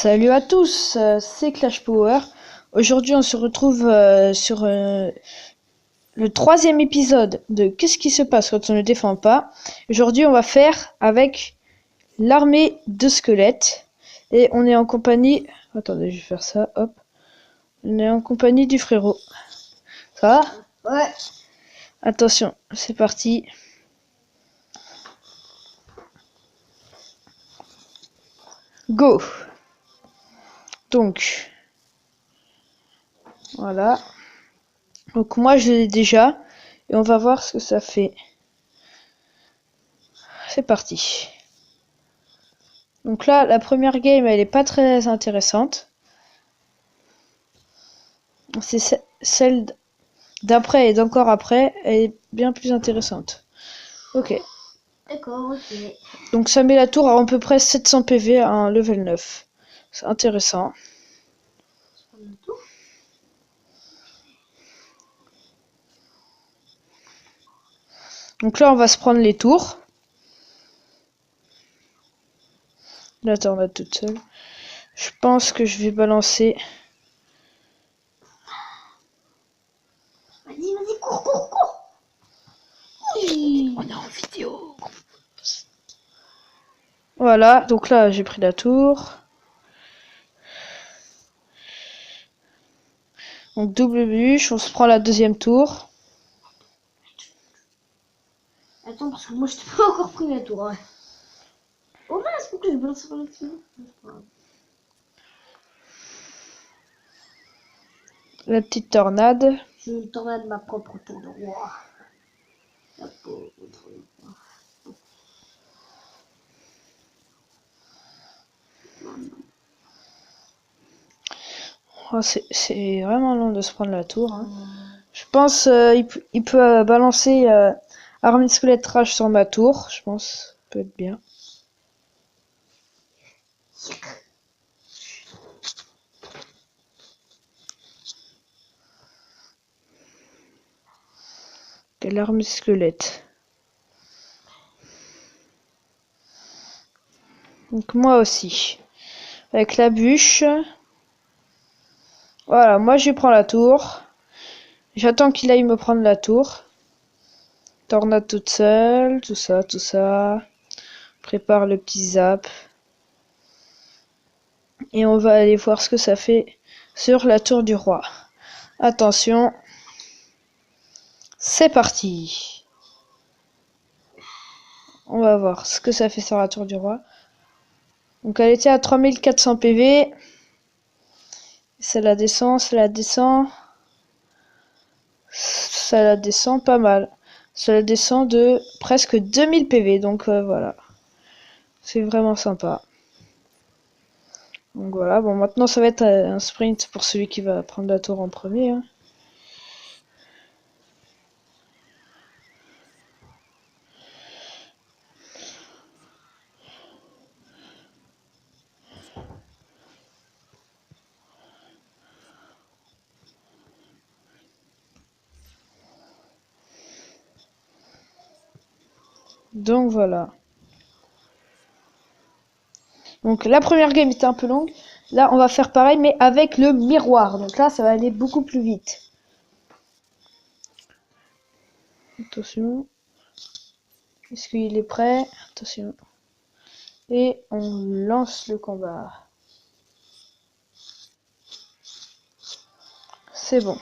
Salut à tous, c'est Clash Power. Aujourd'hui, on se retrouve sur le troisième épisode de Qu'est-ce qui se passe quand on ne défend pas. Aujourd'hui, on va faire avec l'armée de squelettes. Et on est en compagnie... Attendez, je vais faire ça, hop. On est en compagnie du frérot. Ça va? Ouais. Attention, c'est parti. Go! Donc, voilà. Donc moi je l'ai déjà. Et on va voir ce que ça fait. C'est parti. Donc là, la première game, elle est pas très intéressante. C'est celle d'après et d'encore après, elle est bien plus intéressante. Ok. D'accord, ok. Donc ça met la tour à peu près 700 PV à un level 9. C'est intéressant. Donc là, on va se prendre les tours. La tornade toute seule. Je pense que je vais balancer... Vas-y, cours. Oui. On est en vidéo. Voilà, donc là, j'ai pris la tour. Donc double bûche, on se prend la deuxième tour. Attends, parce que moi je t'ai pas encore pris la tour. Ouais. Oh mince, pourquoi je balance par là-dessus? La petite tornade. Je une tornade ma propre tour de roi. La pauvre. Oh, c'est vraiment long de se prendre la tour. Hein. Je pense il peut balancer armée de squelette rage sur ma tour. Je pense ça peut être bien. Quelle armée de squelette. Donc moi aussi. Avec la bûche. Voilà, moi je prends la tour. J'attends qu'il aille me prendre la tour. Tornade toute seule, tout ça. Prépare le petit zap. Et on va aller voir ce que ça fait sur la tour du roi. Attention. C'est parti. On va voir ce que ça fait sur la tour du roi. Donc elle était à 3400 PV. Ça la descend. Ça la descend pas mal. Ça la descend de presque 2000 PV. Donc voilà. C'est vraiment sympa. Donc voilà. Bon, maintenant ça va être un sprint pour celui qui va prendre la tour en premier. Hein. Donc voilà. Donc la première game était un peu longue. Là, on va faire pareil, mais avec le miroir. Donc là, ça va aller beaucoup plus vite. Attention. Est-ce qu'il est prêt? Attention. Et on lance le combat. C'est bon.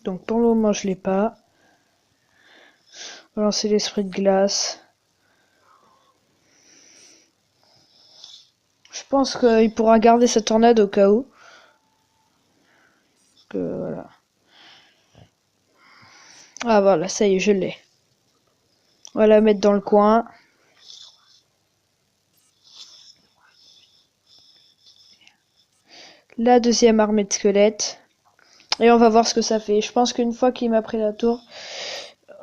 Donc pour le moment, je l'ai pas. On va lancer l'esprit de glace. Je pense qu'il pourra garder sa tornade au cas où. Voilà. Ah voilà, ça y est, je l'ai. On va la mettre dans le coin. La deuxième armée de squelettes. Et on va voir ce que ça fait. Je pense qu'une fois qu'il m'a pris la tour,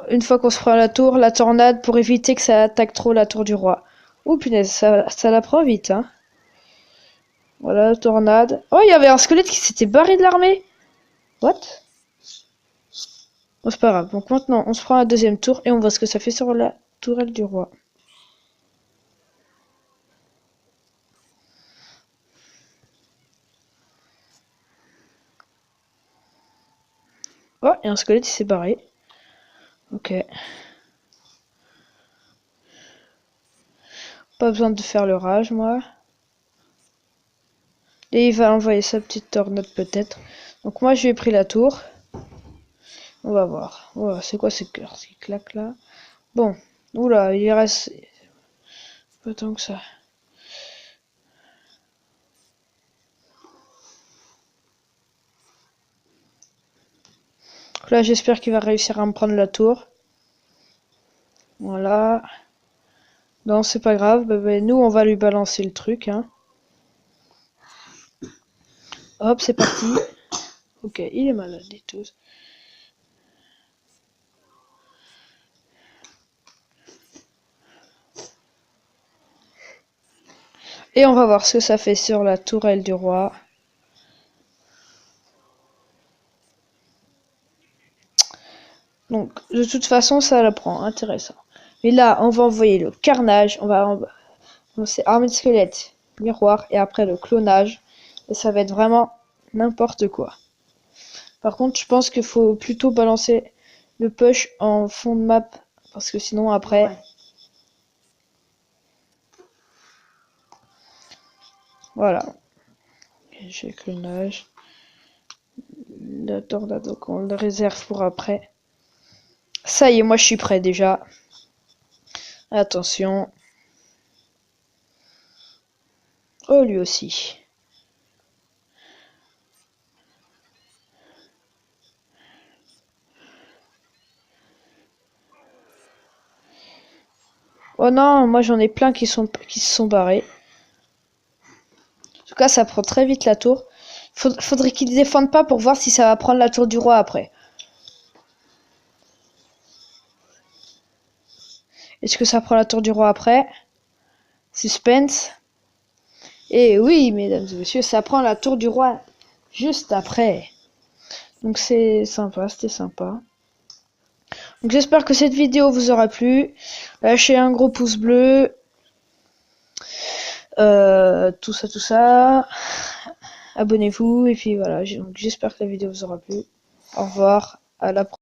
une fois qu'on se prend la tour, la tornade, pour éviter que ça attaque trop la tour du roi. Oh punaise, ça la prend vite, hein. Voilà, tornade. Oh, il y avait un squelette qui s'était barré de l'armée. What? Bon, c'est pas grave. Donc maintenant, on se prend la deuxième tour et on voit ce que ça fait sur la tourelle du roi. Oh, et un squelette il s'est barré. Ok. Pas besoin de faire le rage, moi. Et il va envoyer sa petite tornade peut-être. Donc moi, je lui ai pris la tour. On va voir. Oh, c'est quoi ces cœurs qui claquent là? Bon. Oula, il reste pas tant que ça. Là, j'espère qu'il va réussir à me prendre la tour. Voilà. Non, c'est pas grave. Nous, on va lui balancer le truc. Hein. Hop, c'est parti. Ok, il est malade et tout. Et on va voir ce que ça fait sur la tourelle du roi. Donc, de toute façon, ça la prend. Intéressant. Mais là, on va envoyer le carnage. On va c'est armée de squelettes, miroir, et après le clonage. Et ça va être vraiment n'importe quoi. Par contre, je pense qu'il faut plutôt balancer le push en fond de map. Parce que sinon, après... Ouais. Voilà. J'ai le clonage. La tornade, donc on le réserve pour après. Ça y est, moi je suis prêt déjà. Attention. Oh, lui aussi. Oh non, moi j'en ai plein qui se sont barrés. En tout cas, ça prend très vite la tour. Faudrait qu'ils défendent pas pour voir si ça va prendre la tour du roi après. Est-ce que ça prend la tour du roi après? Suspense. Et oui, mesdames et messieurs, ça prend la tour du roi juste après. Donc c'est sympa, c'était sympa. Donc j'espère que cette vidéo vous aura plu. Lâchez un gros pouce bleu. Tout ça. Abonnez-vous et puis voilà. Donc j'espère que la vidéo vous aura plu. Au revoir, à la prochaine.